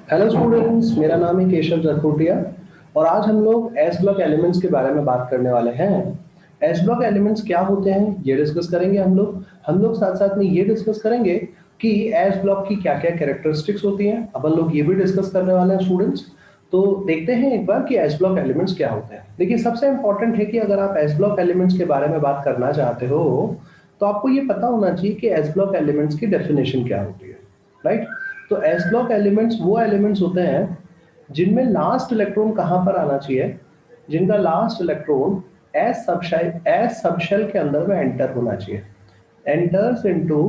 Hello students, मेरा नाम है केशव जरकोटिया और आज हम लोग एस ब्लॉक एलिमेंट्स के बारे में बात करने वाले हैं। एस ब्लॉक एलिमेंट्स क्या होते हैं ये डिस्कस करेंगे हम लोग साथ साथ में ये डिस्कस करेंगे कि एस ब्लॉक की क्या क्या कैरेक्टरिस्टिक्स होती हैं। अपन लोग ये भी डिस्कस करने वाले हैं स्टूडेंट्स। तो देखते हैं एक बार कि एस ब्लॉक एलिमेंट्स क्या होते हैं। देखिए, सबसे इंपॉर्टेंट है कि अगर आप एस ब्लॉक एलिमेंट्स के बारे में बात करना चाहते हो तो आपको ये पता होना चाहिए कि एस ब्लॉक एलिमेंट्स की डेफिनेशन क्या होती है, राइट। तो एस ब्लॉक एलिमेंट्स वो एलिमेंट्स होते हैं जिनमें लास्ट इलेक्ट्रॉन कहां पर आना चाहिए, जिनका लास्ट इलेक्ट्रॉन एस सबशेल के अंदर में एंटर होना चाहिए। Enters into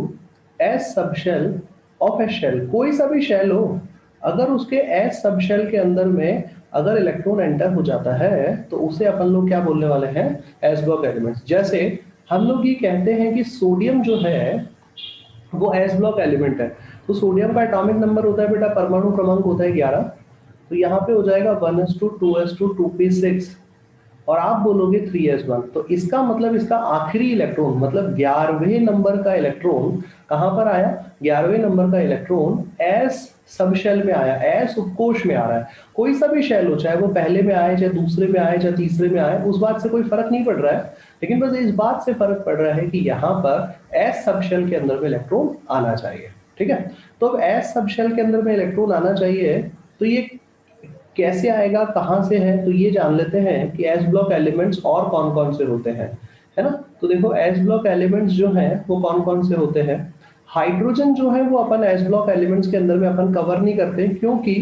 s subshell of a shell, कोई सा भी शेल हो, अगर उसके एस सबशेल के अंदर में अगर इलेक्ट्रॉन एंटर हो जाता है तो उसे अपन लोग क्या बोलने वाले हैं, एस ब्लॉक एलिमेंट्स। जैसे हम लोग ये कहते हैं कि सोडियम जो है वो एस ब्लॉक एलिमेंट है। तो सोडियम का एटॉमिक नंबर होता है बेटा, परमाणु क्रमांक होता है 11। तो यहाँ पे हो जाएगा 1s2 2s2 2p6 और आप बोलोगे 3s1। तो इसका मतलब इसका आखिरी इलेक्ट्रॉन मतलब 11वें नंबर का इलेक्ट्रॉन कहां पर आया, 11वें नंबर का इलेक्ट्रॉन एस सब शेल में आया, एस उपकोष में आ रहा है। कोई सा भी शेल हो, चाहे वो पहले में आए, चाहे दूसरे में आए, चाहे तीसरे में आए, उस बात से कोई फर्क नहीं पड़ रहा है। लेकिन बस इस बात से फर्क पड़ रहा है कि यहाँ पर एस सब शेल के अंदर में इलेक्ट्रॉन आना चाहिए। ठीक है। तो अब एस सब शेल के अंदर में इलेक्ट्रॉन आना चाहिए, तो ये कैसे आएगा, कहां से है, तो ये जान लेते हैं कि एस ब्लॉक एलिमेंट्स और कौन कौन से होते हैं, है ना। तो देखो, एस ब्लॉक एलिमेंट्स जो हैं वो कौन कौन से होते हैं। हाइड्रोजन जो है वो अपन एस ब्लॉक एलिमेंट्स के अंदर में अपन कवर नहीं करते, क्योंकि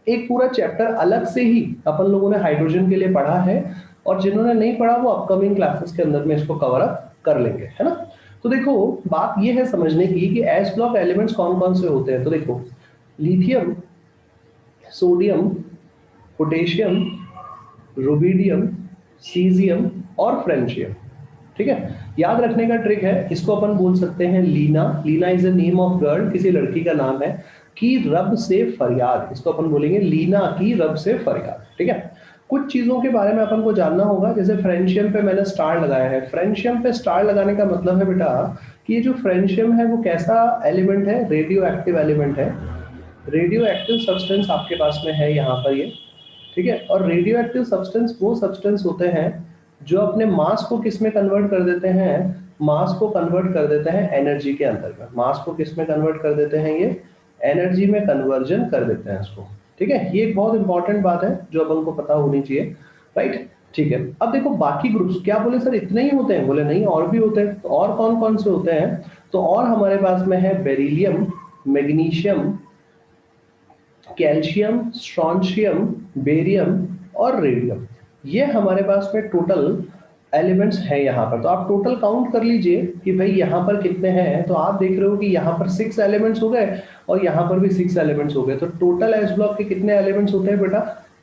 एक पूरा चैप्टर अलग से ही अपन लोगों ने हाइड्रोजन के लिए पढ़ा है और जिन्होंने नहीं पढ़ा वो अपकमिंग क्लासेस के अंदर में इसको कवर अप कर लेंगे, है ना। तो देखो, बात ये है समझने की कि एस ब्लॉक एलिमेंट्स कौन कौन से होते हैं। तो देखो, lithium, sodium, potassium, rubidium, caesium और फ्रेंशियम। ठीक है। याद रखने का ट्रिक है, इसको अपन बोल सकते हैं Leena. Leena is the name of girl, किसी लड़की का नाम है। की रब से फरियाद, इसको अपन बोलेंगे लीना की रब से फरियाद। ठीक है। कुछ चीजों के बारे में अपन को जानना होगा, जैसे फ्रेंशियम पे मैंने स्टार लगाया है। फ्रेंशियम पे स्टार लगाने का मतलब है बेटा कि ये जो फ्रेंशियम है वो कैसा एलिमेंट है, रेडियो एक्टिव एलिमेंट है। रेडियो एक्टिव सब्सटेंस आपके पास में है यहाँ पर ये। ठीक है। और रेडियो एक्टिव सब्सटेंस वो सब्सटेंस होते हैं जो अपने मास को किस में कन्वर्ट कर देते हैं, मास को कन्वर्ट कर देते हैं एनर्जी के अंदर में। मास को किस में कन्वर्ट कर देते हैं, ये एनर्जी में कन्वर्जन कर देते हैं इसको। ठीक है। ये एक बहुत इंपॉर्टेंट बात है जो अपन को पता होनी चाहिए, राइट। ठीक है। अब देखो बाकी ग्रुप्स, क्या बोले सर इतने ही होते हैं, बोले नहीं और भी होते हैं। तो और कौन कौन से होते हैं, तो और हमारे पास में है beryllium, magnesium, calcium, strontium, barium और रेडियम। ये हमारे पास में टोटल एलिमेंट्स हैं यहाँ पर। तो आप टोटल काउंट कर लीजिए कि भाई यहाँ पर कितने हैं। तो आप देख रहे हो कि यहाँ पर 6 एलिमेंट्स हो गए और यहाँ पर भी 6 एलिमेंट्स हो गए। तो टोटल एस ब्लॉक के कितने एलिमेंट्स होते हैं बेटा,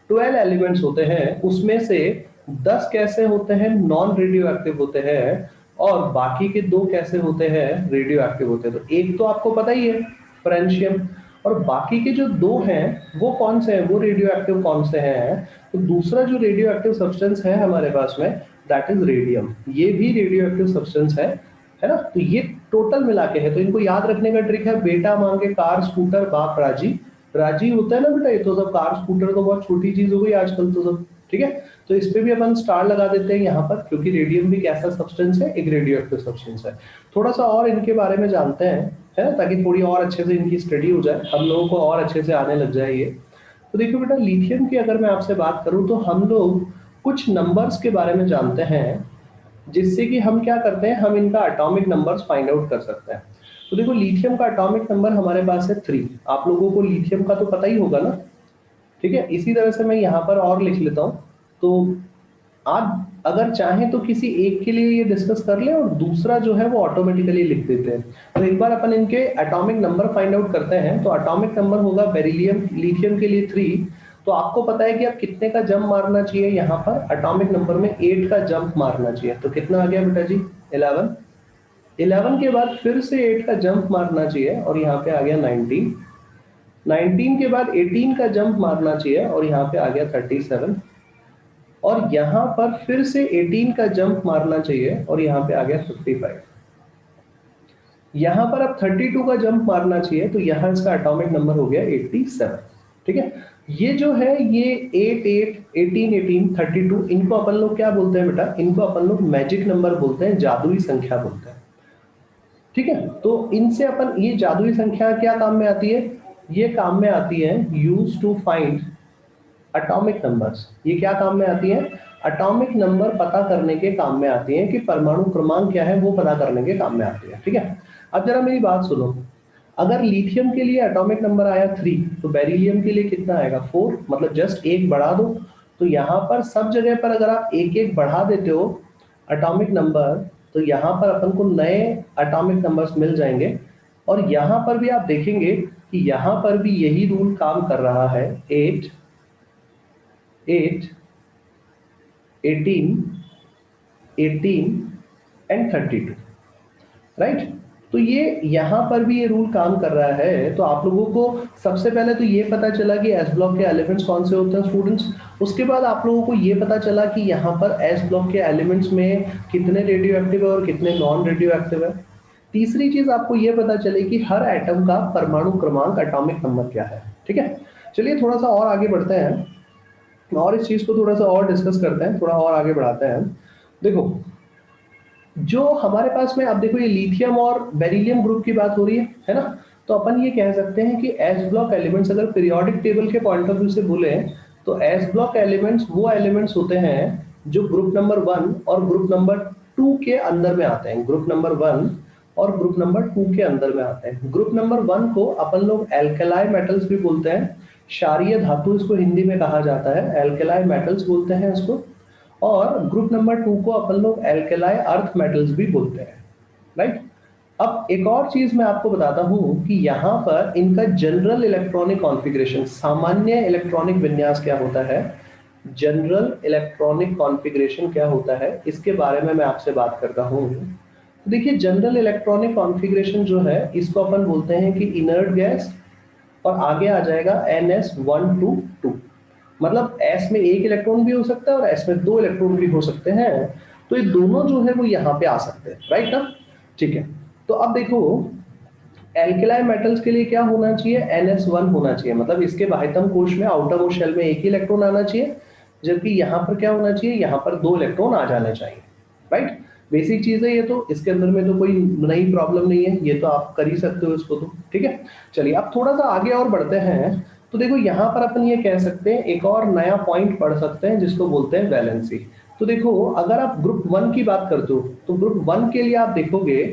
12 एलिमेंट्स होते हैं। उसमें से 10 कैसे होते हैं, नॉन रेडियो एक्टिव होते हैं, और बाकी के 2 कैसे होते हैं, रेडियो एक्टिव होते हैं। तो एक तो आपको पता ही है, फ्रेंशियम। और बाकी के जो 2 हैं वो कौन से हैं, वो रेडियो एक्टिव कौन से हैं। तो दूसरा जो रेडियो एक्टिव सब्सटेंस है हमारे पास में, दैट इज रेडियम। ये भी रेडियो एक्टिव सब्सटेंस है ना। तो ये टोटल मिला के है। तो इनको याद रखने का ट्रिक है, बेटा मांगे कार स्कूटर बाप राजी। राजी होता है ना बेटा, ये तो सब कार स्कूटर तो बहुत छोटी चीज हो गई आजकल तो सब। ठीक है। तो इस पे भी अपन स्टार लगा देते हैं यहाँ पर, क्योंकि रेडियम भी कैसा सब्सटेंस है, एक रेडियो एक्टिव सब्सटेंस है। थोड़ा सा और इनके बारे में जानते हैं, है ना, ताकि थोड़ी और अच्छे से इनकी स्टडी हो जाए, हम लोगों को और अच्छे से आने लग जाए ये। तो देखो बेटा, लिथियम की अगर मैं आपसे बात करूं तो हम लोग कुछ नंबर्स के बारे में जानते हैं, जिससे कि हम क्या करते हैं, हम इनका एटॉमिक नंबर्स फाइंड आउट कर सकते हैं। तो देखो, लिथियम का एटॉमिक नंबर हमारे पास है 3। आप लोगों को लिथियम का तो पता ही होगा ना। ठीक है। इसी तरह से मैं यहाँ पर और लिख लेता हूँ। तो आप अगर चाहें तो किसी एक के लिए ये डिस्कस कर लें और दूसरा जो है वो ऑटोमेटिकली लिख देते हैं। तो एक बार अपन इनके एटॉमिक नंबर फाइंड आउट करते हैं। तो एटॉमिक नंबर होगा बेरिलियम, लिथियम के लिए 3। तो आपको पता है कि अब कितने का जंप मारना चाहिए, यहाँ पर एटॉमिक नंबर में 8 का जंप मारना चाहिए। तो कितना आ गया बेटा जी, 11। 11 के बाद फिर से 8 का जंप मारना चाहिए और यहाँ पे आ गया 19। 19 के बाद 18 का जंप मारना चाहिए और यहाँ पे आ गया 37। और यहाँ पर फिर से 18 का जंप मारना चाहिए और यहाँ पे आ गया 55। यहां पर अब 32 का जंप मारना चाहिए, तो यहां इसका एटॉमिक नंबर हो गया 87। ठीक है, ये जो है ये 8 8 18 18 32, इनको अपन लोग क्या बोलते हैं बेटा, इनको अपन लोग मैजिक नंबर बोलते हैं, जादुई संख्या बोलते हैं। ठीक है, तो इनसे अपन, ये जादुई संख्या क्या काम में आती है, ये काम में आती है use to find atomic numbers. ये क्या काम में आती है, एटॉमिक नंबर पता करने के काम में आती है, कि परमाणु क्रमांक क्या है वो पता करने के काम में आती है। ठीक है, अब जरा मेरी बात सुनो, अगर लिथियम के लिए एटॉमिक नंबर आया 3, तो बेरिलियम के लिए कितना आएगा 4, मतलब जस्ट एक बढ़ा दो। तो यहाँ पर सब जगह पर अगर आप एक एक बढ़ा देते हो एटॉमिक नंबर, तो यहाँ पर अपन को नए एटॉमिक नंबर्स मिल जाएंगे। और यहाँ पर भी आप देखेंगे कि यहाँ पर भी यही रूल काम कर रहा है, 8 8 18 18 एंड 32, राइट। तो ये यहाँ पर भी ये रूल काम कर रहा है। तो आप लोगों को सबसे पहले तो ये पता चला कि एस ब्लॉक के एलिमेंट्स कौन से होते हैं स्टूडेंट्स। उसके बाद आप लोगों को ये पता चला कि यहाँ पर एस ब्लॉक के एलिमेंट्स में कितने रेडियो एक्टिव है और कितने नॉन रेडियो एक्टिव है। तीसरी चीज आपको ये पता चले कि हर एटम का परमाणु क्रमांक एटॉमिक नंबर क्या है। ठीक है, चलिए थोड़ा सा और आगे बढ़ते हैं और इस चीज को थोड़ा सा और डिस्कस करते हैं, थोड़ा और आगे बढ़ाते हैं। देखो, जो हमारे पास में, अब देखो ये लिथियम और बेरिलियम ग्रुप की बात हो रही है ना। तो अपन ये कह सकते हैं कि एस ब्लॉक एलिमेंट्स अगर पीरियोडिक टेबल के पॉइंट ऑफ व्यू से बोले, तो एस ब्लॉक एलिमेंट्स वो एलिमेंट्स होते हैं जो ग्रुप नंबर 1 और ग्रुप नंबर 2 के अंदर में आते हैं। ग्रुप नंबर 1 और ग्रुप नंबर 2 के अंदर में आते हैं। ग्रुप नंबर 1 को अपन लोग एल्कलाई मेटल्स भी बोलते हैं, क्षारीय धातु इसको हिंदी में कहा जाता है, एल्कलाई मेटल्स बोलते हैं इसको। और ग्रुप नंबर 2 को अपन लोग एल्कलाई अर्थ मेटल्स भी बोलते हैं, राइट। अब एक और चीज मैं आपको बताता हूं कि यहाँ पर इनका जनरल इलेक्ट्रॉनिक कॉन्फ़िगरेशन, सामान्य इलेक्ट्रॉनिक विन्यास क्या होता है, जनरल इलेक्ट्रॉनिक कॉन्फ़िगरेशन क्या होता है, इसके बारे में मैं आपसे बात करता हूं। देखिए, जनरल इलेक्ट्रॉनिक कॉन्फ़िगरेशन जो है इसको अपन बोलते हैं कि इनर्ट गैस, और आगे आ जाएगा NS122, मतलब S में एक इलेक्ट्रॉन भी हो सकता है और S में दो इलेक्ट्रॉन भी हो सकते हैं। तो ये दोनों जो है वो यहाँ पे आ सकते हैं, राइट ना। ठीक है, तो अब देखो एल्कलाई मेटल्स के लिए क्या होना चाहिए, NS1 होना चाहिए, मतलब इसके बाह्यतम कोश में, आउटर मोस्ट शेल में एक ही इलेक्ट्रॉन आना चाहिए। जबकि यहाँ पर क्या होना चाहिए, यहाँ पर दो इलेक्ट्रॉन आ जाने चाहिए, राइट। बेसिक चीज है ये, तो इसके अंदर में तो कोई नई प्रॉब्लम नहीं है, ये तो आप कर ही सकते हो इसको तो। ठीक है, चलिए अब थोड़ा सा आगे और बढ़ते हैं। तो देखो यहाँ पर अपन ये कह सकते हैं, एक और नया पॉइंट पढ़ सकते हैं जिसको बोलते हैं वैलेंसी। तो देखो, अगर आप ग्रुप 1 की बात करते हो, तो ग्रुप 1 के लिए आप देखोगे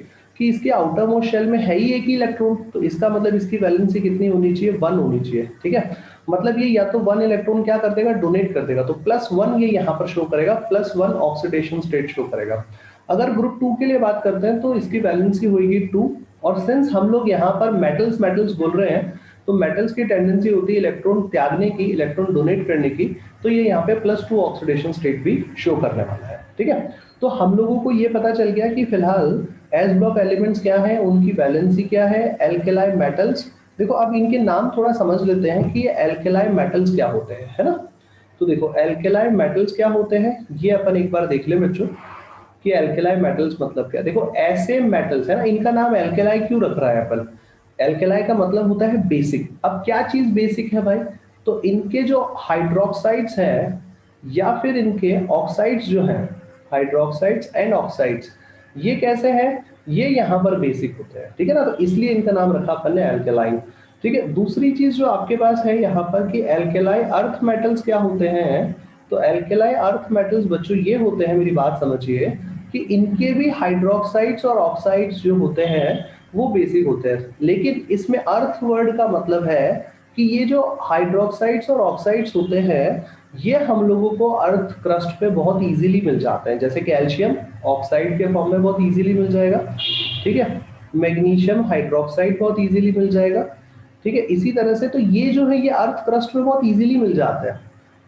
कि इसके आउटर मोस्ट शेल में है ही एक ही इलेक्ट्रॉन, तो इसका मतलब इसकी वैलेंसी कितनी होनी चाहिए, 1 होनी चाहिए। ठीक है, मतलब ये या तो 1 इलेक्ट्रॉन क्या कर देगा, डोनेट कर देगा, तो +1 ये यहाँ पर शो करेगा, +1 ऑक्सीडेशन स्टेट शो करेगा। अगर ग्रुप 2 के लिए बात करते हैं तो इसकी वैलेंसी होगी 2, और सिंस हम लोग यहाँ पर मेटल्स मेटल्स बोल रहे हैं, तो मेटल्स की टेंडेंसी होती है इलेक्ट्रॉन त्यागने की, इलेक्ट्रॉन डोनेट करने की, तो ये यहाँ पे +2 ऑक्सीडेशन स्टेट भी शो करने वाला है। ठीक है, तो हम लोगों को ये पता चल गया कि फिलहाल एस ब्लॉक एलिमेंट्स क्या है, उनकी वैलेंसी क्या है, एल्केलाई मेटल्स। देखो अब इनके नाम थोड़ा समझ लेते हैं कि ये एल्केलाई मेटल्स क्या होते हैं, है ना। तो देखो एल्केलाई मेटल्स क्या होते हैं, ये अपन एक बार देख ले बच्चों कि एल्केलाई मेटल्स मतलब क्या। देखो ऐसे मेटल्स है ना, इनका नाम एल्केलाई क्यों रख रहा है अपन, एल्केलाई का मतलब होता है बेसिक। अब क्या चीज बेसिक है भाई, तो इनके जो हाइड्रोक्साइड्स हैं या फिर इनके ऑक्साइड्स जो हैं, हाइड्रोक्साइड्स एंड ऑक्साइड्स, ये कैसे हैं, ये यहाँ पर बेसिक होते हैं। ठीक है ना, तो इसलिए इनका नाम रखा अपन ने एल्केलाइन। ठीक है, दूसरी चीज जो आपके पास है यहाँ पर कि एल्केलाई अर्थ मेटल्स क्या होते हैं। तो एल्केलाई अर्थ मेटल्स बच्चों ये होते हैं, मेरी बात समझिए, कि इनके भी हाइड्रोक्साइड्स और ऑक्साइड्स जो होते हैं वो बेसिक होते हैं। लेकिन इसमें अर्थ वर्ड का मतलब है कि ये जो हाइड्रोक्साइड्स और ऑक्साइड्स होते हैं, ये हम लोगों को अर्थ क्रस्ट पे बहुत इजीली मिल जाते हैं। जैसे कैल्शियम ऑक्साइड के फॉर्म में बहुत इजीली मिल जाएगा, ठीक है, मैग्नीशियम हाइड्रोक्साइड बहुत इजीली मिल जाएगा। ठीक है, इसी तरह से तो ये जो है ये अर्थ क्रस्ट में बहुत इजीली मिल जाते हैं।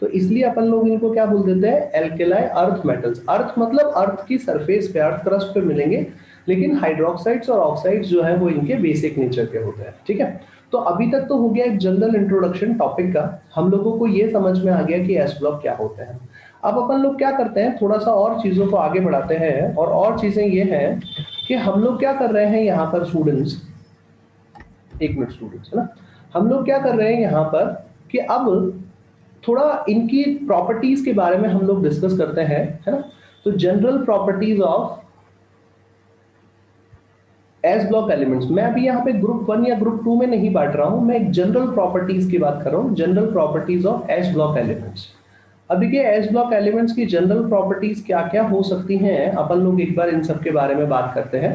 तो इसलिए अपन लोग इनको क्या बोल देते हैं, एल्केलाई अर्थ मेटल्स। अर्थ मतलब अर्थ की सरफेस पे, अर्थ क्रस्ट पे मिलेंगे, लेकिन हाइड्रोक्साइड्स और ऑक्साइड्स जो है वो इनके बेसिक नेचर के होते हैं। ठीक है, तो अभी तक तो हो गया एक जनरल इंट्रोडक्शन टॉपिक का, हम लोगों को ये समझ में आ गया कि एस ब्लॉक क्या होते हैं। अब अपन लोग क्या करते हैं, थोड़ा सा और चीजों को आगे बढ़ाते हैं, और चीजें ये हैं कि हम लोग क्या कर रहे हैं यहाँ पर स्टूडेंट्स, एक मिनट स्टूडेंट्स, है ना, हम लोग क्या कर रहे हैं यहाँ पर कि अब थोड़ा इनकी प्रॉपर्टीज के बारे में हम लोग डिस्कस करते हैं, है ना। तो general properties of S block elements, मैं अभी यहाँ पे ग्रुप 1 या ग्रुप 2 में नहीं बांट रहा हूँ, मैं एक जनरल प्रॉपर्टीज की बात कर रहा हूँ, general properties of S block elements. अब देखिए एस ब्लॉक एलिमेंट्स की जनरल प्रॉपर्टीज क्या क्या हो सकती हैं, अपन लोग एक बार इन सब के बारे में बात करते हैं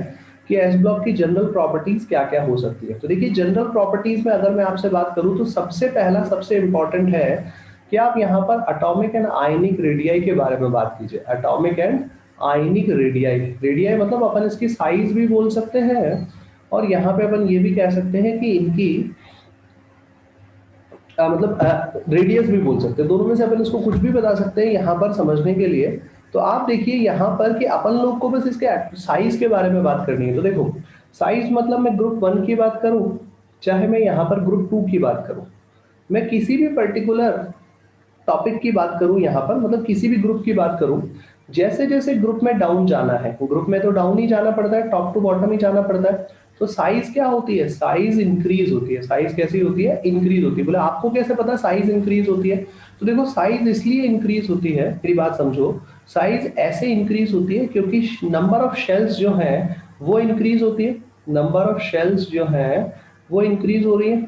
कि एस ब्लॉक की जनरल प्रॉपर्टीज क्या क्या हो सकती है। तो देखिए जनरल प्रॉपर्टीज में अगर मैं आपसे बात करूं तो सबसे पहला सबसे इंपॉर्टेंट है कि आप यहाँ पर एटॉमिक एंड आयनिक रेडियाई के बारे में बात कीजिए। Atomic and ionic radii, radii मतलब अपन इसकी साइज भी बोल सकते हैं और यहाँ पे अपन ये भी कह सकते हैं कि इनकी मतलब रेडियस भी बोल सकते हैं, दोनों में से अपन इसको कुछ भी बता सकते हैं यहाँ पर समझने के लिए। तो आप देखिए यहाँ पर कि अपन लोग को बस इसके साइज के बारे में बात करनी है। तो देखो साइज मतलब मैं ग्रुप 1 की बात करूं चाहे मैं यहाँ पर ग्रुप 2 की बात करूं, मैं किसी भी पर्टिकुलर टॉपिक की बात करूं यहाँ पर, मतलब किसी भी ग्रुप की बात करूं, जैसे जैसे ग्रुप में डाउन जाना है, ग्रुप में तो डाउन ही जाना पड़ता है, टॉप टू बॉटम ही जाना पड़ता है, तो साइज क्या होती है, साइज इंक्रीज होती है। साइज कैसी होती है, इंक्रीज होती है। बोले आपको कैसे पता साइज इंक्रीज होती है, तो देखो साइज इसलिए इंक्रीज होती है, मेरी बात समझो, साइज ऐसे इंक्रीज होती है क्योंकि नंबर ऑफ शेल्स जो है वो इंक्रीज होती है, नंबर ऑफ शेल्स जो है वो इंक्रीज हो रही है।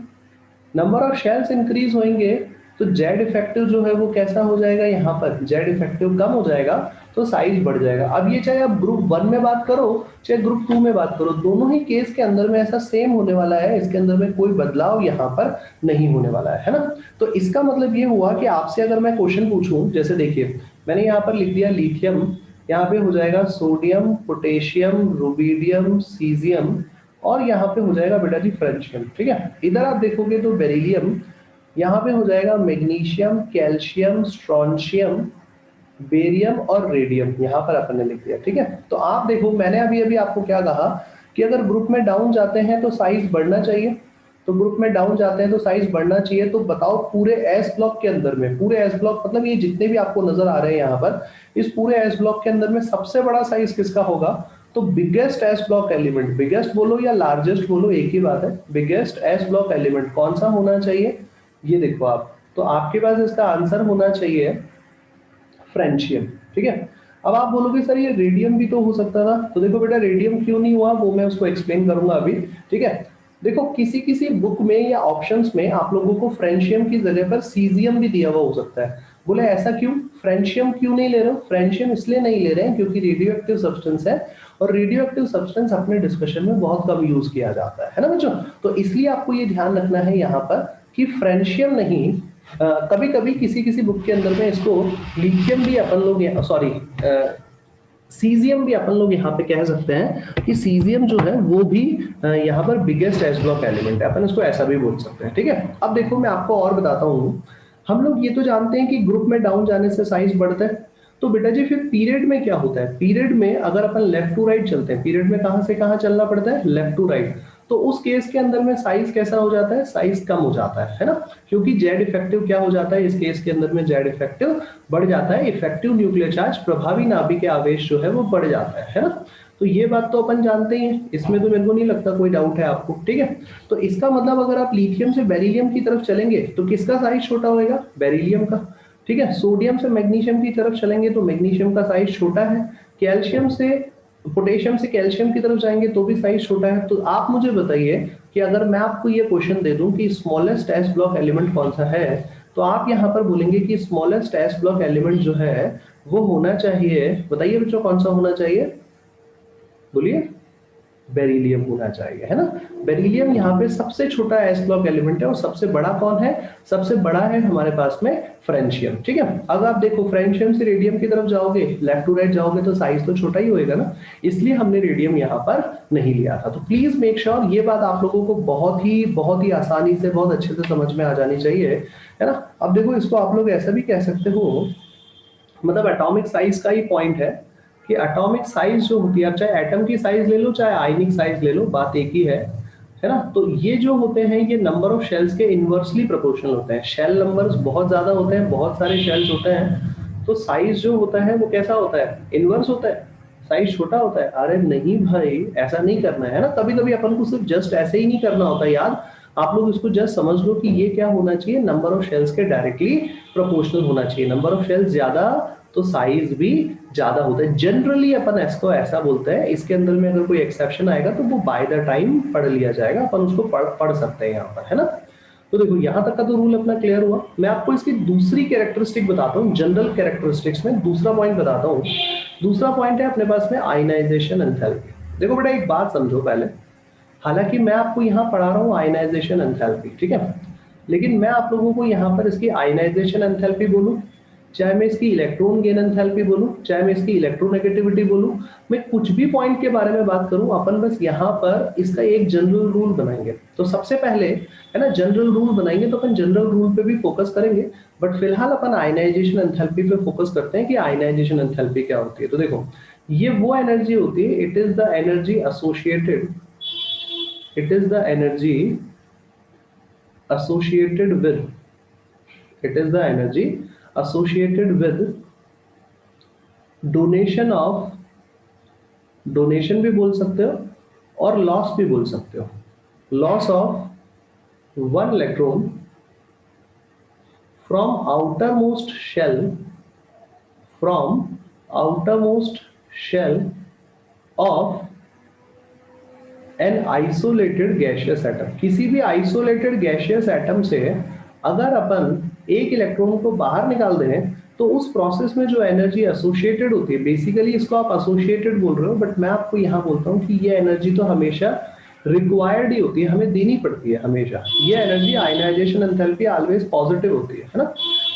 नंबर ऑफ शेल्स इंक्रीज होंगे तो जेड इफेक्टिव जो है वो कैसा हो जाएगा, यहाँ पर जेड इफेक्टिव कम हो जाएगा तो साइज बढ़ जाएगा। अब ये चाहे आप ग्रुप 1 में बात करो चाहे ग्रुप 2 में बात करो, दोनों ही केस के अंदर में ऐसा सेम होने वाला है, इसके अंदर में कोई बदलाव यहाँ पर नहीं होने वाला है ना। तो इसका मतलब ये हुआ कि आपसे अगर मैं क्वेश्चन पूछूं, जैसे देखिए मैंने यहाँ पर लिख दिया लिथियम, यहाँ पे हो जाएगा सोडियम, पोटेशियम, रुबिडियम, सीजियम और यहाँ पे हो जाएगा बेटा जी फ्रेंशियम, ठीक है। इधर आप देखोगे तो बेरिलियम, यहाँ पे हो जाएगा मैग्नीशियम, कैल्शियम, स्ट्रोंशियम, बेरियम और रेडियम, यहाँ पर अपन ने लिख दिया, ठीक है। तो आप देखो मैंने अभी अभी आपको क्या कहा कि अगर ग्रुप में डाउन जाते हैं तो साइज बढ़ना चाहिए, तो ग्रुप में डाउन जाते हैं तो साइज बढ़ना चाहिए। तो बताओ पूरे एस ब्लॉक के अंदर में, पूरे एस ब्लॉक मतलब ये जितने भी आपको नजर आ रहे हैं यहाँ पर, इस पूरे एस ब्लॉक के अंदर में सबसे बड़ा साइज किसका होगा, तो biggest S block element, biggest बोलो या लार्जेस्ट बोलो एक ही बात है, बिगेस्ट एस ब्लॉक एलिमेंट कौन सा होना चाहिए, ये देखो आप, तो आपके पास इसका आंसर होना चाहिए फ्रेंशियम, ठीक है। अब आप बोलोगे सर ये रेडियम भी तो हो सकता था, तो देखो बेटा रेडियम क्यों नहीं हुआ वो मैं उसको एक्सप्लेन करूंगा अभी, ठीक है। देखो किसी किसी बुक में या ऑप्शंस में आप लोगों को फ्रेंशियम की जगह पर सीजियम भी दिया हुआ हो सकता है। बोले ऐसा क्यों, फ्रेंशियम क्यों नहीं ले रहे हो, फ्रेंशियम इसलिए नहीं ले रहे हैं क्योंकि रेडियो एक्टिव सब्सटेंस है और रेडियो एक्टिव सब्सटेंस अपने डिस्कशन में बहुत कम यूज किया जाता है ना बच्चों। तो इसलिए आपको ये ध्यान रखना है यहाँ पर कि फ्रेंशियम नहीं, कभी कभी किसी किसी बुक के अंदर में इसको लिथियम भी अपन लोग, सॉरी सीजियम भी अपन लोग यहाँ पे कह सकते हैं कि सीजियम जो है वो भी यहाँ पर बिगेस्ट एस ब्लॉक एलिमेंट है, अपन इसको ऐसा भी बोल सकते हैं, ठीक है। अब देखो मैं आपको और बताता हूँ, हम लोग ये तो जानते हैं कि ग्रुप में डाउन जाने से साइज बढ़ता है, तो बेटा जी फिर पीरियड में क्या होता है, पीरियड में अगर अपन लेफ्ट टू राइट चलते हैं, पीरियड में कहाँ से कहाँ चलना पड़ता है, लेफ्ट टू राइट, तो उस केस के अंदर में साइज कैसा हो जाता है, साइज कम हो जाता है ना, क्योंकि जेड इफेक्टिव क्या हो जाता है, इस केस के अंदर में जेड इफेक्टिव बढ़ जाता है, इफेक्टिव न्यूक्लियर चार्ज प्रभावी नाभिक आवेश जो है वो बढ़ जाता है ना। तो ये बात तो अपन जानते ही हैं, इसमें तो मेरे को नहीं लगता कोई डाउट है आपको, ठीक है। तो इसका मतलब अगर आप लिथियम से बेरिलियम की तरफ चलेंगे तो किसका साइज छोटा होगा, बेरिलियम का, ठीक है। सोडियम से मैग्नीशियम की तरफ चलेंगे तो मैग्नीशियम का साइज छोटा है, कैल्शियम से पोटेशियम से कैल्शियम की तरफ जाएंगे तो भी साइज छोटा है। तो आप मुझे बताइए कि अगर मैं आपको ये क्वेश्चन दे दूं कि स्मॉलेस्ट एस ब्लॉक एलिमेंट कौन सा है, तो आप यहाँ पर बोलेंगे कि स्मॉलेस्ट एस ब्लॉक एलिमेंट जो है वो होना चाहिए, बताइए बच्चों कौन सा होना चाहिए, बोलिए, बेरिलियम होना चाहिए, है ना। बेरिलियम यहाँ पे सबसे छोटा एस ब्लॉक एलिमेंट है और सबसे बड़ा कौन है, सबसे बड़ा है हमारे पास में फ्रेंशियम, ठीक है। अगर आप देखो फ्रेंशियम से रेडियम की तरफ जाओगे, लेफ्ट टू राइट जाओगे तो साइज तो छोटा ही होएगा ना, इसलिए हमने रेडियम यहाँ पर नहीं लिया था। तो प्लीज मेक श्योर ये बात आप लोगों को बहुत ही आसानी से बहुत अच्छे से समझ में आ जानी चाहिए, है ना। अब देखो इसको आप लोग ऐसा भी कह सकते हो, मतलब एटॉमिक साइज का ही पॉइंट है कि एटॉमिक साइज जो होती है, आप चाहे एटम की साइज ले लो चाहे आयनिक साइज ले लो, बात एक ही है ना। तो ये जो होते हैं ये नंबर ऑफ शेल्स के इनवर्सली प्रोपोर्शनल होते हैं, शेल नंबर्स बहुत ज्यादा होते हैं, बहुत सारे शेल्स होते हैं, तो साइज जो होता है वो कैसा होता है, इनवर्स होता है। साइज छोटा होता है? अरे नहीं भाई, ऐसा नहीं करना है ना। कभी कभी अपन को सिर्फ जस्ट ऐसे ही नहीं करना होता याद। आप लोग इसको जस्ट समझ लो कि ये क्या होना चाहिए, नंबर ऑफ शेल्स के डायरेक्टली प्रोपोर्शनल होना चाहिए। नंबर ऑफ शेल्स ज्यादा तो साइज भी ज्यादा होता है। जनरली अपन इसको ऐसा बोलते हैं। इसके अंदर में अगर कोई एक्सेप्शन आएगा तो वो बाय द टाइम पढ़ लिया जाएगा, अपन उसको पढ़ सकते हैं यहाँ पर, है ना। तो देखो यहाँ तक का तो रूल अपना क्लियर हुआ। मैं आपको इसकी दूसरी कैरेक्टरिस्टिक बताता हूँ, जनरल कैरेक्टरिस्टिक्स में दूसरा पॉइंट बताता हूँ। दूसरा पॉइंट है अपने पास में आयनाइजेशन एंथैल्पी। देखो बेटा एक बात समझो पहले, हालांकि मैं आपको यहाँ पढ़ा रहा हूँ आयनाइजेशन एंथैल्पी, ठीक है, लेकिन मैं आप लोगों को यहाँ पर इसकी आयनाइजेशन एंथैल्पी बोलूँ, चाहे मैं इसकी इलेक्ट्रॉन गेन एंथैल्पी बोलूँ, चाहे मैं इसकी इलेक्ट्रोनेगेटिविटी बोलूँ, मैं कुछ भी पॉइंट के बारे में बात करूँ, अपन बस यहाँ पर इसका एक जनरल रूल बनाएंगे। तो सबसे पहले है ना जनरल रूल बनाएंगे, तो अपन जनरल रूल पे भी फोकस करेंगे, बट फिलहाल अपन आयनाइजेशन एंथैल्पी पे फोकस करते हैं कि आयनाइजेशन एंथैल्पी क्या होती है। तो देखो ये वो एनर्जी होती है, it is the energy associated, it is the energy associated with, it is the energy associated with donation of, donation भी बोल सकते हो और लॉस भी बोल सकते हो, loss of one electron from outermost shell, from outermost shell of an isolated gaseous atom. किसी भी आइसोलेटेड गैसियस एटम से अगर अपन एक इलेक्ट्रॉन को बाहर निकाल दें तो उस प्रोसेस में जो एनर्जी एसोसिएटेड होती है, बेसिकली इसको आप एसोसिएटेड बोल रहे हो, बट मैं आपको यहाँ बोलता हूँ कि ये एनर्जी तो हमेशा रिक्वायर्ड ही होती है, हमें देनी पड़ती है हमेशा। ये energy ionisation enthalpy always positive होती है ना।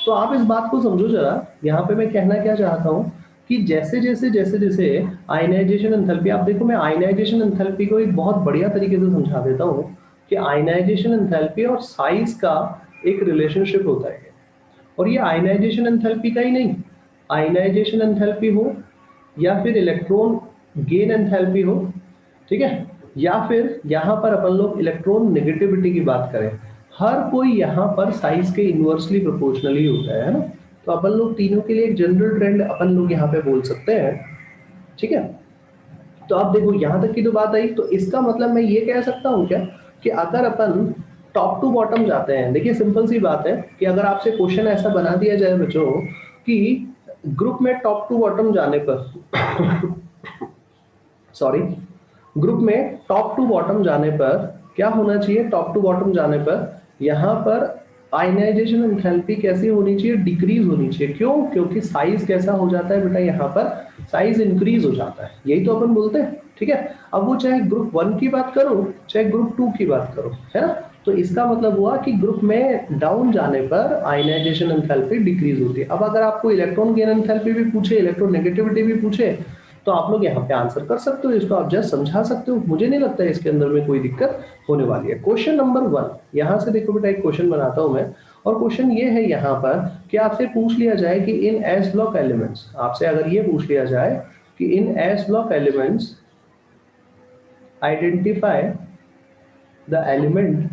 तो आप इस बात को समझो जरा, यहाँ पे मैं कहना क्या चाहता हूँ कि जैसे जैसे आयनाइजेशन एंथैल्पी, आप देखो मैं आयनाइजेशन एंथैल्पी को एक बहुत बढ़िया तरीके से समझा देता हूँ कि आयनाइजेशन एंथैल्पी और साइज का एक रिलेशनशिप होता है। और ये आयनाइजेशन एंथैल्पी का ही नहीं, आयनाइजेशन एंथैल्पी हो या फिर इलेक्ट्रॉन गेन एंथैल्पी हो, ठीक है, या फिर यहाँ पर अपन लोग इलेक्ट्रॉन नेगेटिविटी की बात करें, हर कोई यहाँ पर साइज के इनवर्सली प्रोपोर्शनली होता है ना। तो अपन लोग तीनों के लिए एक जनरल ट्रेंड अपन लोग यहाँ पे बोल सकते हैं, ठीक है। तो आप देखो यहाँ तक की तो बात आई, तो इसका मतलब मैं ये कह सकता हूँ क्या कि अगर अपन टॉप टू बॉटम जाते हैं, देखिए सिंपल सी बात है कि अगर आपसे क्वेश्चन ऐसा बना दिया जाए बच्चों कि ग्रुप में टॉप टू बॉटम जाने पर सॉरी, ग्रुप में टॉप टू बॉटम जाने पर क्या होना चाहिए, टॉप टू बॉटम जाने पर यहाँ पर आयनाइजेशन एंथैल्पी कैसी होनी चाहिए, डिक्रीज होनी चाहिए। क्यों? क्योंकि साइज कैसा हो जाता है बेटा, यहाँ पर साइज इंक्रीज हो जाता है, यही तो अपन बोलते हैं, ठीक है। अब वो चाहे ग्रुप 1 की बात करो चाहे ग्रुप 2 की बात करो, है ना। तो इसका मतलब हुआ कि ग्रुप में डाउन जाने पर आयनाइजेशन एंथैल्पी डिक्रीज होती है। अब अगर आपको इलेक्ट्रॉन गेन एंथैल्पी भी पूछे, इलेक्ट्रॉन नेगेटिविटी भी पूछे, तो आप लोग यहाँ पे आंसर कर सकते हो, इसको आप जस्ट समझा सकते हो। मुझे नहीं लगता है इसके अंदर में कोई दिक्कत होने वाली है। क्वेश्चन नंबर 1, यहाँ से देखो बेटा एक क्वेश्चन बनाता हूं मैं, और क्वेश्चन ये है यहाँ पर कि आपसे पूछ लिया जाए कि इन एस ब्लॉक एलिमेंट्स, आपसे अगर ये पूछ लिया जाए कि in s block elements identify the element,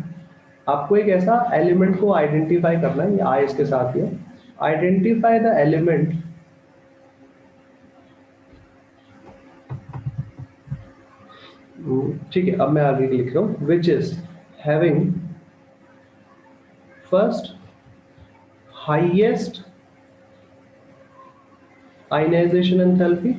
आपको एक ऐसा एलिमेंट को आइडेंटिफाई करना है, ये आई इसके साथ ही है, आइडेंटिफाई द एलिमेंट ठीक है। अब मैं आगे लिख रहा हूं, which is having first highest ionisation enthalpy,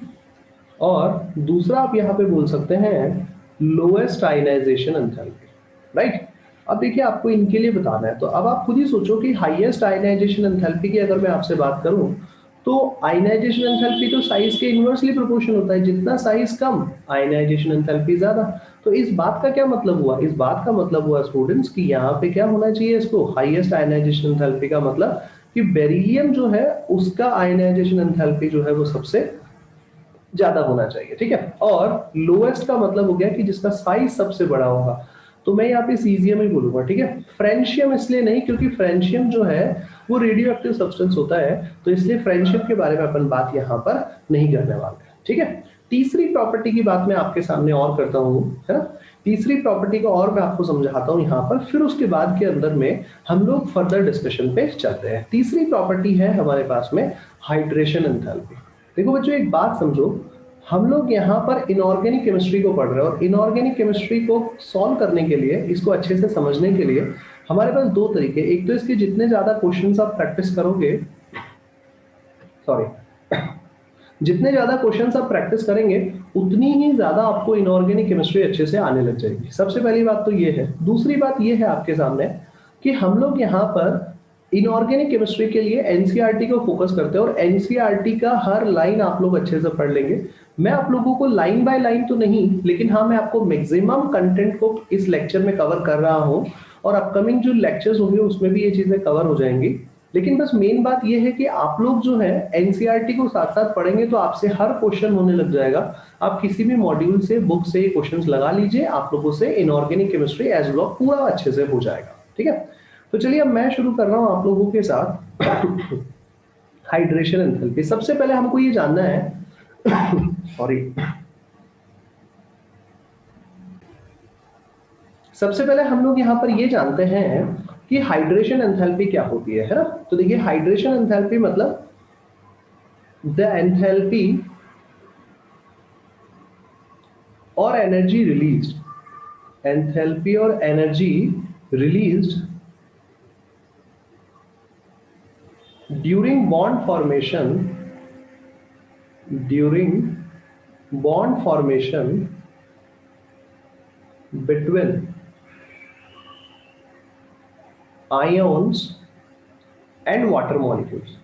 और दूसरा आप यहां पे बोल सकते हैं लोएस्ट आयनाइजेशन एंथैल्पी, राइट। अब देखिए आपको इनके लिए बताना है, तो अब आप खुद ही सोचो कि हाईएस्ट आयनाइजेशन एंथैल्पी की अगर मैं आपसे बात करूं तो आयनाइजेशन एंथैल्पी तो साइज के इनवर्सली प्रोपोर्शनल होता है, जितना साइज कम आयनाइजेशन एंथैल्पी ज्यादा। तो इस बात का क्या मतलब हुआ, इस बात का मतलब हुआ स्टूडेंट्स कि यहाँ पे क्या होना चाहिए, इसको हाईएस्ट आयनाइजेशन एंथैल्पी का मतलब कि बेरिलियम जो है उसका आयनाइजेशन एंथैल्पी जो है वो सबसे ज्यादा होना चाहिए, ठीक है। और लोएस्ट का मतलब हो गया कि जिसका साइज सबसे बड़ा होगा। तो मैं यहाँ पे सीजियम ही बोलूंगा, ठीक है। फ्रेंशियम इसलिए नहीं क्योंकि फ्रेंशियम जो है वो रेडियो एक्टिव सब्सटेंस होता है, तो इसलिए फ्रेंशियम के बारे में अपन बात यहाँ पर नहीं करने वाले, ठीक है। तीसरी प्रॉपर्टी की बात मैं आपके सामने और करता हूँ, है ना। तीसरी प्रॉपर्टी को और मैं आपको समझाता हूँ यहाँ पर, फिर उसके बाद के अंदर में हम लोग फर्दर डिस्कशन पे चलते हैं। तीसरी प्रॉपर्टी है हमारे पास में हाइड्रेशन एंथैल्पी। देखो बच्चों एक बात समझो, हम लोग यहाँ पर इनऑर्गेनिक केमिस्ट्री को पढ़ रहे हैं और इनऑर्गेनिक केमिस्ट्री को सॉल्व करने के लिए, इसको अच्छे से समझने के लिए हमारे पास दो तरीके, एक तो इसके जितने ज्यादा क्वेश्चंस आप प्रैक्टिस करोगे, सॉरी, जितने ज्यादा क्वेश्चंस आप प्रैक्टिस करेंगे उतनी ही ज्यादा आपको इनऑर्गेनिक केमिस्ट्री अच्छे से आने लग जाएगी। सबसे पहली बात तो ये है। दूसरी बात ये है आपके सामने कि हम लोग यहाँ पर इनऑर्गेनिक केमिस्ट्री के लिए एनसीईआरटी को फोकस करते हैं और एनसीईआरटी का हर लाइन आप लोग अच्छे से पढ़ लेंगे। मैं आप लोगों को लाइन बाय लाइन तो नहीं, लेकिन हाँ मैं आपको मैक्सिमम कंटेंट को इस लेक्चर में कवर कर रहा हूँ और अपकमिंग जो लेक्चर्स होंगे उसमें भी ये चीजें कवर हो जाएंगी। लेकिन बस मेन बात ये है कि आप लोग जो है एनसीईआरटी को साथ साथ पढ़ेंगे तो आपसे हर क्वेश्चन होने लग जाएगा। आप किसी भी मॉड्यूल से, बुक से क्वेश्चंस लगा लीजिए, आप लोगों से इनऑर्गेनिक केमिस्ट्री एज ब्लॉक पूरा अच्छे से हो जाएगा। ठीक है, तो चलिए अब मैं शुरू कर रहा हूं आप लोगों के साथ हाइड्रेशन एंथैल्पी। सबसे पहले हमको ये जानना है सॉरी, सबसे पहले हम लोग यहाँ पर ये जानते हैं कि हाइड्रेशन एंथैल्पी क्या होती है ना। तो देखिए हाइड्रेशन एंथैल्पी मतलब द एंथैल्पी और एनर्जी रिलीज्ड, एंथैल्पी और energy released during bond formation between ions and water molecules।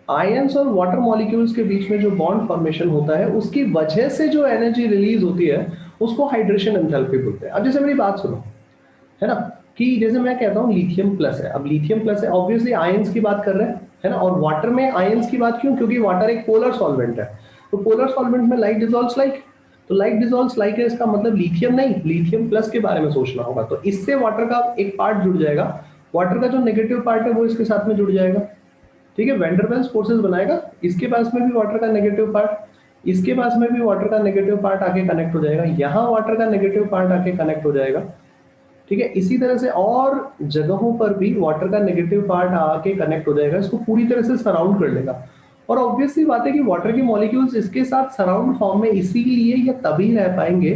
Ions और वाटर मॉलिक्यूल्स के बीच में जो बॉन्ड फॉर्मेशन होता है उसकी वजह से जो एनर्जी रिलीज होती है उसको हाइड्रेशन एंथैल्पी बोलते हैं। अब जैसे मेरी बात सुनो, है ना, कि जैसे मैं कहता हूँ लिथियम प्लस है, अब लिथियम प्लस है, ऑब्वियसली आयंस की बात कर रहे हैं, है ना। और वाटर में आयंस की बात क्यों? क्योंकि वाटर एक पोलर सॉल्वेंट है, तो पोलर सॉल्वेंट में लाइट डिसॉल्व्स लाइक, तो लाइट डिसॉल्व्स लाइक है, इसका मतलब लिथियम नहीं, लिथियम प्लस के बारे में सोचना होगा। तो इससे वाटर का एक पार्ट जुड़ जाएगा, वाटर का जो नेगेटिव पार्ट है वो इसके साथ में जुड़ जाएगा। ठीक है, वैन डर वाल्स फोर्सेस बनाएगा, इसके पास में भी वाटर का नेगेटिव पार्ट, इसके पास में भी वाटर का नेगेटिव पार्ट आके कनेक्ट हो जाएगा, यहाँ वाटर का नेगेटिव पार्ट आके कनेक्ट हो जाएगा। ठीक है, इसी तरह से और जगहों पर भी वाटर का नेगेटिव पार्ट आके कनेक्ट हो जाएगा, इसको पूरी तरह से सराउंड कर लेगा। और ऑब्वियसली बात है कि वाटर के मॉलिक्यूल्स इसके साथ सराउंड फॉर्म में इसीलिए या तभी रह पाएंगे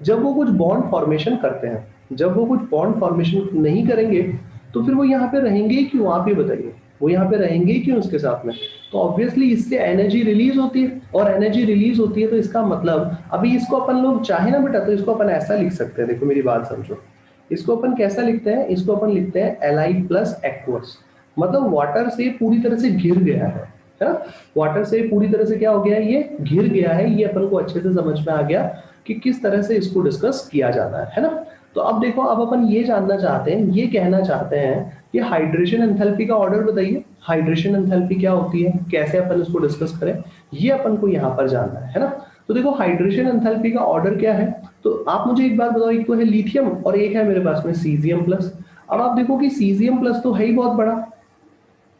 जब वो कुछ बॉन्ड फॉर्मेशन करते हैं। जब वो कुछ बॉन्ड फॉर्मेशन नहीं करेंगे तो फिर वो यहाँ पे रहेंगे क्यों? आप ही बताइए, वो यहाँ पे रहेंगे क्यों उसके साथ में? तो ऑब्वियसली इससे एनर्जी रिलीज होती है, और एनर्जी रिलीज होती है तो इसका मतलब, अभी इसको अपन लोग चाहे ना बेटा तो इसको अपन ऐसा लिख सकते हैं, देखो मेरी बात समझो, इसको अपन कैसा लिखते हैं? इसको अपन लिखते हैं एलाई प्लस एक्वस, मतलब वाटर से पूरी तरह से घिर गया है ना। वाटर से पूरी तरह से क्या हो गया है? ये घिर गया है। ये अपन को अच्छे से समझ में आ गया कि किस तरह से इसको डिस्कस किया जाना है ना। तो अब देखो, अब अपन ये जानना चाहते हैं, ये कहना चाहते हैं कि हाइड्रेशन एंथैल्पी का ऑर्डर बताइए, हाइड्रेशन एंथैल्पी क्या होती है, कैसे अपन इसको डिस्कस करें, ये अपन को यहाँ पर जानना है ना। तो देखो हाइड्रेशन एंथैल्पी का ऑर्डर क्या है, तो आप मुझे एक बात बताओ, एक तो है लिथियम और एक है मेरे पास में सीजियम प्लस। अब आप देखो कि सीजियम प्लस तो है ही बहुत बड़ा,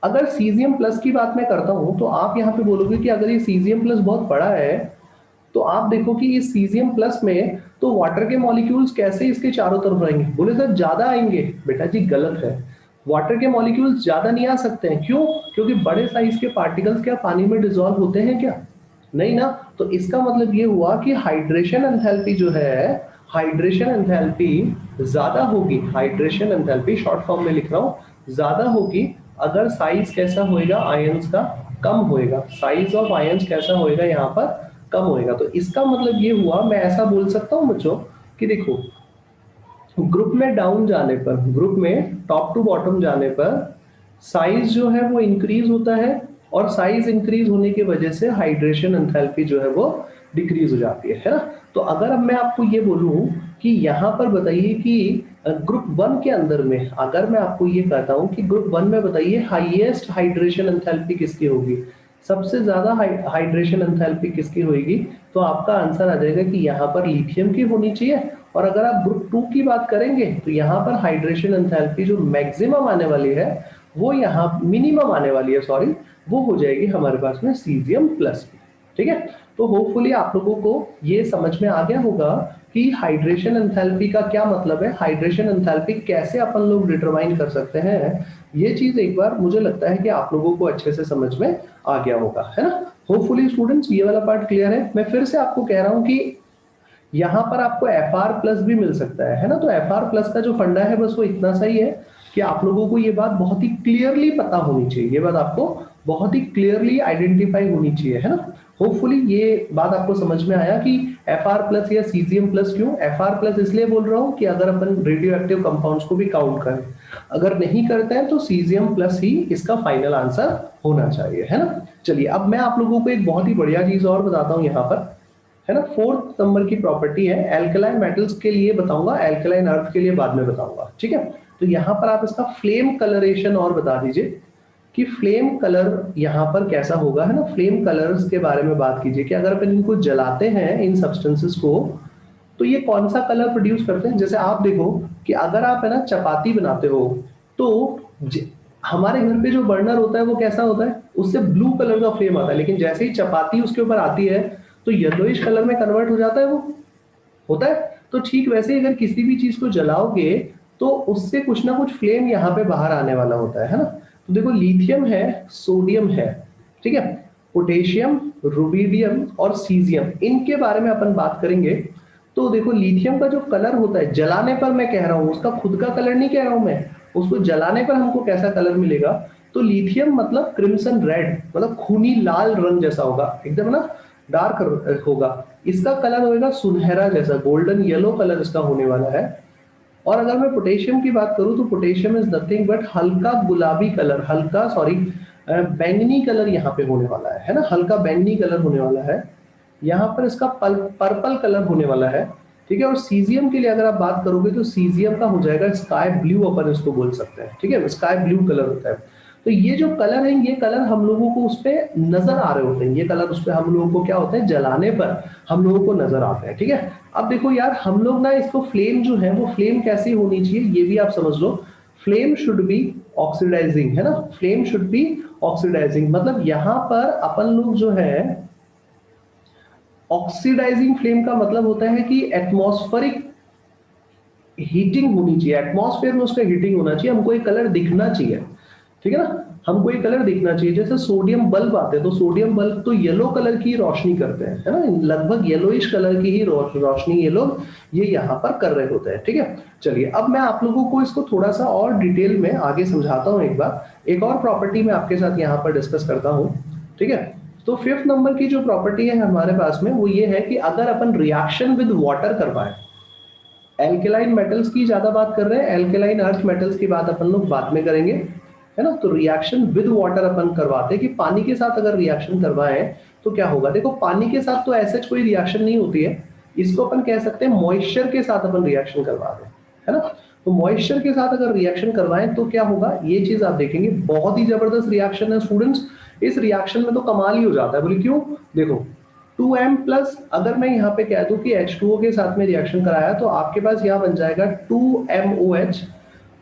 अगर सीजियम प्लस की बात मैं करता हूं तो आप यहाँ पे बोलोगे कि अगर ये सीजियम प्लस बहुत बड़ा है तो आप देखो कि इस सीजियम प्लस में तो वाटर के मॉलिक्यूल्स कैसे इसके चारों तरफ आएंगे? बोले सर ज्यादा आएंगे, बेटा जी गलत है, वाटर के मॉलिक्यूल्स ज्यादा नहीं आ सकते हैं। क्यों? क्योंकि बड़े साइज के पार्टिकल्स क्या पानी में डिसॉल्व होते हैं क्या? नहीं ना। तो इसका मतलब ये हुआ कि हाइड्रेशन एंथैल्पी जो है, हाइड्रेशन एंथैल्पी ज्यादा होगी, हाइड्रेशन एंथैल्पी शॉर्ट फॉर्म में लिख रहा हूं, ज्यादा होगी अगर साइज कैसा होएगा? आयंस का कम होएगा। साइज ऑफ आयंस कैसा होएगा? यहाँ पर कम होएगा। तो इसका मतलब ये हुआ, मैं ऐसा बोल सकता हूं बच्चों कि देखो ग्रुप में डाउन जाने पर, ग्रुप में टॉप टू बॉटम जाने पर साइज जो है वो इंक्रीज होता है, और साइज इंक्रीज होने की वजह से हाइड्रेशन एंथैल्पी जो है वो डिक्रीज हो जाती है ना। तो अगर अब मैं आपको ये बोलूं कि यहाँ पर बताइए कि ग्रुप वन के अंदर में, अगर मैं आपको ये कहता हूं कि ग्रुप वन में बताइए हाईएस्ट हाइड्रेशन एंथैल्पी किसकी होगी, सबसे ज्यादा हाइड्रेशन एंथैल्पी किसकी होगी, तो आपका आंसर आ जाएगा कि यहाँ पर लिथियम की होनी चाहिए। और अगर आप ग्रुप टू की बात करेंगे तो यहाँ पर हाइड्रेशन एंथैल्पी जो मैक्सिमम आने वाली है वो यहाँ मिनिमम आने वाली है, सॉरी, वो हो जाएगी हमारे पास में सीजियम प्लस की। ठीक है, तो होपफुली आप लोगों को ये समझ में आ गया होगा कि हाइड्रेशन एंथैल्पी का क्या मतलब है, हाइड्रेशन एंथैल्पी कैसे अपन लोग डिटरमाइन कर सकते हैं। ये चीज एक बार मुझे लगता है कि आप लोगों को अच्छे से समझ में आ गया होगा, है ना। होपफुली स्टूडेंट्स ये वाला पार्ट क्लियर है। मैं फिर से आपको कह रहा हूं कि यहां पर आपको Fr+ भी मिल सकता है ना। तो Fr+ का जो फंडा है बस वो इतना सा ही है कि आप लोगों को ये बात बहुत ही क्लियरली पता होनी चाहिए, ये बात आपको बहुत ही क्लियरली आइडेंटिफाई होनी चाहिए, है ना। होपफुली ये बात आपको समझ में आया कि Fr+ या Cesium+ क्यों। Fr+ इसलिए बोल रहा हूं कि अगर अपन रेडियो एक्टिव कंपाउंड्स को भी काउंट करें, अगर नहीं करते हैं तो Cesium+ ही इसका फाइनल आंसर होना चाहिए, है ना। चलिए अब मैं आप लोगों को एक बहुत ही बढ़िया चीज और बताता हूं यहाँ पर, है ना। 4th नंबर की प्रॉपर्टी है, एल्कलाइन मेटल्स के लिए बताऊंगा, एल्कलाइन अर्थ के लिए बाद में बताऊंगा, ठीक है। तो यहां पर आप इसका फ्लेम कलरेशन और बता दीजिए कि फ्लेम कलर यहां पर कैसा होगा, है ना। फ्लेम कलर्स के बारे में बात कीजिए कि अगर अपन इनको जलाते हैं इन सब्सटेंसेस को तो ये कौन सा कलर प्रोड्यूस करते हैं। जैसे आप देखो कि अगर आप है ना चपाती बनाते हो तो हमारे घर पे जो बर्नर होता है वो कैसा होता है, उससे ब्लू कलर का फ्लेम आता है, लेकिन जैसे ही चपाती उसके ऊपर आती है तो येलोइश कलर में कन्वर्ट हो जाता है, वो होता है। तो ठीक वैसे ही अगर किसी भी चीज को जलाओगे तो उससे कुछ ना कुछ फ्लेम यहाँ पे बाहर आने वाला होता है ना। तो देखो लिथियम है, सोडियम है, ठीक है, पोटेशियम, रुबिडियम और सीजियम, इनके बारे में अपन बात करेंगे। तो देखो लिथियम का जो कलर होता है जलाने पर, मैं कह रहा हूं उसका खुद का कलर नहीं कह रहा हूं मैं, उसको जलाने पर हमको कैसा कलर मिलेगा। तो लिथियम मतलब क्रिम्सन रेड, मतलब खूनी लाल रंग जैसा होगा एकदम ना, डार्क होगा। इसका कलर होगा सुनहरा जैसा, गोल्डन येलो कलर इसका होने वाला है। और अगर मैं पोटेशियम की बात करूं तो पोटेशियम इज नथिंग बट हल्का गुलाबी कलर, हल्का सॉरी बैंगनी कलर यहाँ पे होने वाला है ना, हल्का बैंगनी कलर होने वाला है। यहाँ पर इसका पर्पल कलर होने वाला है, ठीक है। और सीजियम के लिए अगर आप बात करोगे तो सीजियम का हो जाएगा स्काई ब्लू, अपन इसको बोल सकते हैं, ठीक है, स्काई ब्लू कलर होता है। तो ये जो कलर है, ये कलर हम लोगों को उस पर नजर आ रहे होते हैं, ये कलर उस पर हम लोगों को क्या होता है, जलाने पर हम लोगों को नजर आते हैं, ठीक है। अब देखो यार हम लोग ना इसको फ्लेम जो है वो फ्लेम कैसी होनी चाहिए ये भी आप समझ लो। फ्लेम शुड बी ऑक्सीडाइजिंग, है ना, फ्लेम शुड बी ऑक्सीडाइजिंग, मतलब यहां पर अपन लोग जो है ऑक्सीडाइजिंग फ्लेम का मतलब होता है कि एटमॉस्फेरिक हीटिंग होनी चाहिए, एटमॉस्फेयर में उसका हीटिंग होना चाहिए, हमको एक कलर दिखना चाहिए, ठीक है ना, हमको एक कलर दिखना चाहिए। जैसे सोडियम बल्ब आते हैं तो सोडियम बल्ब तो येलो कलर की रोशनी करते हैं, है ना, लगभग येलोइश कलर की ही रोशनी ये लोग ये यहाँ पर कर रहे होते हैं, ठीक है। चलिए अब मैं आप लोगों को इसको थोड़ा सा और डिटेल में आगे समझाता हूँ। एक बार एक और प्रॉपर्टी मैं आपके साथ यहाँ पर डिस्कस करता हूँ, ठीक है। तो 5th नंबर की जो प्रॉपर्टी है हमारे पास में वो ये है कि अगर अपन रिएक्शन विद वाटर करवाएं, एल्केलाइन मेटल्स की ज्यादा बात कर रहे हैं, एल्केलाइन अर्थ मेटल्स की बात अपन लोग बाद में करेंगे, है ना। तो रिएक्शन विद वाटर अपन करवाते हैं कि पानी के साथ अगर रिएक्शन करवाएं तो क्या होगा। देखो पानी के साथ तो ऐसे कोई रिएक्शन नहीं होती है, इसको अपन कह सकते हैं मॉइस्चर के साथ अपन रिएक्शन करवा दें, है ना। तो मॉइस्चर के साथ अगर रिएक्शन करवाएं तो क्या होगा, ये चीज आप देखेंगे, बहुत ही जबरदस्त रिएक्शन है स्टूडेंट्स। इस रिएक्शन में तो कमाल ही हो जाता है, बोले क्यों, देखो 2m+ अगर मैं यहाँ पे कह दूं कि H2O के साथ में रिएक्शन कराया तो आपके पास यहाँ बन जाएगा 2MOH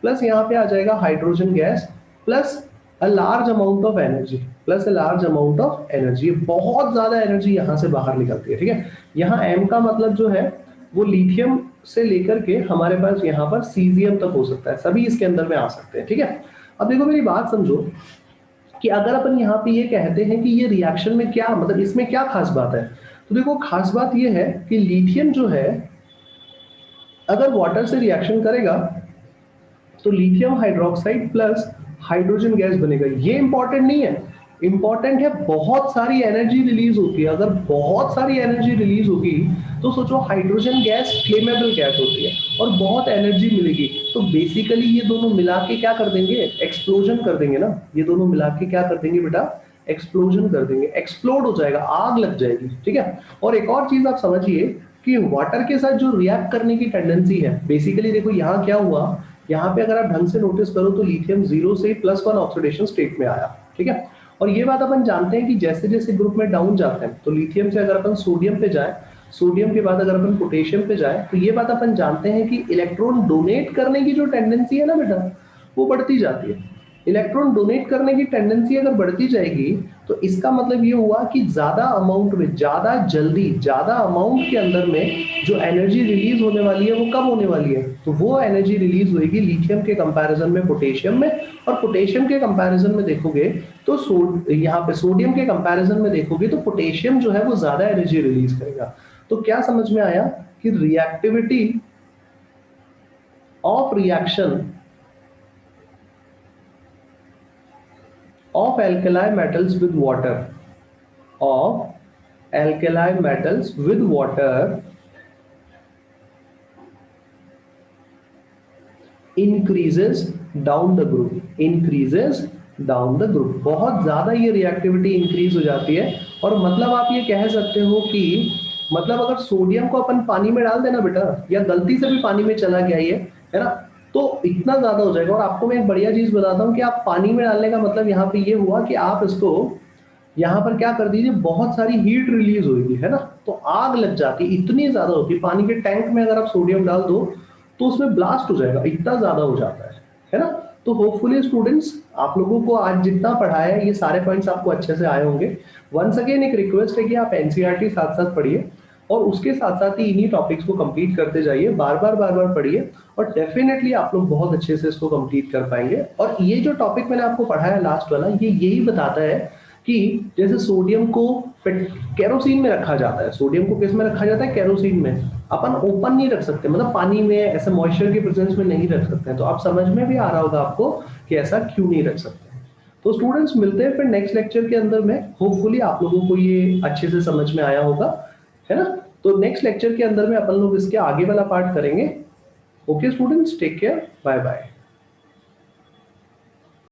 प्लस यहाँ पे आ जाएगा hydrogen gas plus a large amount of energy, plus a large amount of energy, बहुत ज्यादा एनर्जी यहाँ से बाहर निकलती है, ठीक है। यहाँ M का मतलब जो है वो लिथियम से लेकर के हमारे पास यहाँ पर सीजियम तक हो सकता है, सभी इसके अंदर में आ सकते हैं, ठीक है। अब देखो मेरी बात समझो कि अगर अपन यहाँ पे ये कहते हैं कि ये रिएक्शन में क्या मतलब, इसमें क्या खास बात है। तो देखो खास बात ये है कि लिथियम जो है अगर वाटर से रिएक्शन करेगा तो lithium hydroxide plus hydrogen gas बनेगा। ये इंपॉर्टेंट नहीं है, इंपॉर्टेंट है बहुत सारी एनर्जी रिलीज होती है। अगर बहुत सारी एनर्जी रिलीज होगी तो सोचो हाइड्रोजन गैस फ्लेमेबल गैस होती है और बहुत एनर्जी मिलेगी, तो बेसिकली ये दोनों मिला के क्या कर देंगे, एक्सप्लोजन कर देंगे ना। ये दोनों मिला के क्या कर देंगे बेटा, एक्सप्लोजन कर देंगे, एक्सप्लोड हो जाएगा, आग लग जाएगी, ठीक है। और एक और चीज आप समझिए कि वाटर के साथ जो रिएक्ट करने की टेंडेंसी है, बेसिकली देखो यहाँ क्या हुआ, यहाँ पे अगर आप ढंग से नोटिस करो तो लिथियम 0 से +1 ऑक्सीडेशन स्टेट में आया, ठीक है। और ये बात अपन जानते हैं कि जैसे जैसे ग्रुप में डाउन जाते हैं तो लिथियम से अगर अपन सोडियम पे जाए, सोडियम के बाद अगर अपन पोटेशियम पे जाए तो ये बात अपन जानते हैं कि इलेक्ट्रॉन डोनेट करने की जो टेंडेंसी है ना बेटा वो बढ़ती जाती है। इलेक्ट्रॉन डोनेट करने की टेंडेंसी अगर बढ़ती जाएगी तो इसका मतलब ये हुआ कि ज्यादा अमाउंट में, ज्यादा जल्दी, ज्यादा अमाउंट के अंदर में जो एनर्जी रिलीज होने वाली है वो कब होने वाली है, तो वो एनर्जी रिलीज होगी लिथियम के कंपैरिजन में पोटेशियम में, और पोटेशियम के कंपैरिजन में देखोगे तो यहाँ पे सोडियम के कंपैरिजन में देखोगे तो पोटेशियम जो है वो ज्यादा एनर्जी रिलीज करेगा। तो क्या समझ में आया कि reactivity of reaction of alkali metals with water, of alkali metals with water increases down the group, increases down the group। बहुत ज्यादा ये रिएक्टिविटी इंक्रीज हो जाती है, और मतलब आप ये कह सकते हो कि मतलब अगर सोडियम को अपन पानी में डाल देना बेटा, या गलती से भी पानी में चला गया ये, है ना, तो इतना ज्यादा हो जाएगा। और आपको मैं एक बढ़िया चीज बताता हूँ कि आप पानी में डालने का मतलब यहाँ पे ये हुआ कि आप इसको यहाँ पर क्या कर दीजिए, बहुत सारी हीट रिलीज होगी, है ना, तो आग लग जाती, इतनी ज्यादा होती है। पानी के टैंक में अगर आप सोडियम डाल दो तो उसमें ब्लास्ट हो जाएगा, इतना ज्यादा हो जाता है ना। तो होपफुली स्टूडेंट्स, आप लोगों को आज जितना पढ़ाया है ये सारे पॉइंट्स आपको अच्छे से आए होंगे। वंस अगेन एक रिक्वेस्ट है कि आप एनसीईआरटी साथ साथ पढ़िए, और उसके साथ साथ ही इन्हीं टॉपिक्स को कंप्लीट करते जाइए, बार बार पढ़िए, और डेफिनेटली आप लोग बहुत अच्छे से इसको कंप्लीट कर पाएंगे। और ये जो टॉपिक मैंने आपको पढ़ाया लास्ट वाला, ये यही बताता है कि जैसे सोडियम को केरोसिन में रखा जाता है, सोडियम को किस में रखा जाता है, केरोसिन में। अपन ओपन नहीं रख सकते, मतलब पानी में ऐसे मॉइस्चर के प्रेजेंस में नहीं रख सकते हैं। तो आप समझ में भी आ रहा होगा आपको कि ऐसा क्यों नहीं रख सकते। तो स्टूडेंट्स, मिलते हैं फिर नेक्स्ट लेक्चर के अंदर में। होपफुली आप लोगों को ये अच्छे से समझ में आया होगा, है ना। तो नेक्स्ट लेक्चर के अंदर में अपन लोग इसके आगे वाला पार्ट करेंगे। Okay students, take care, bye bye.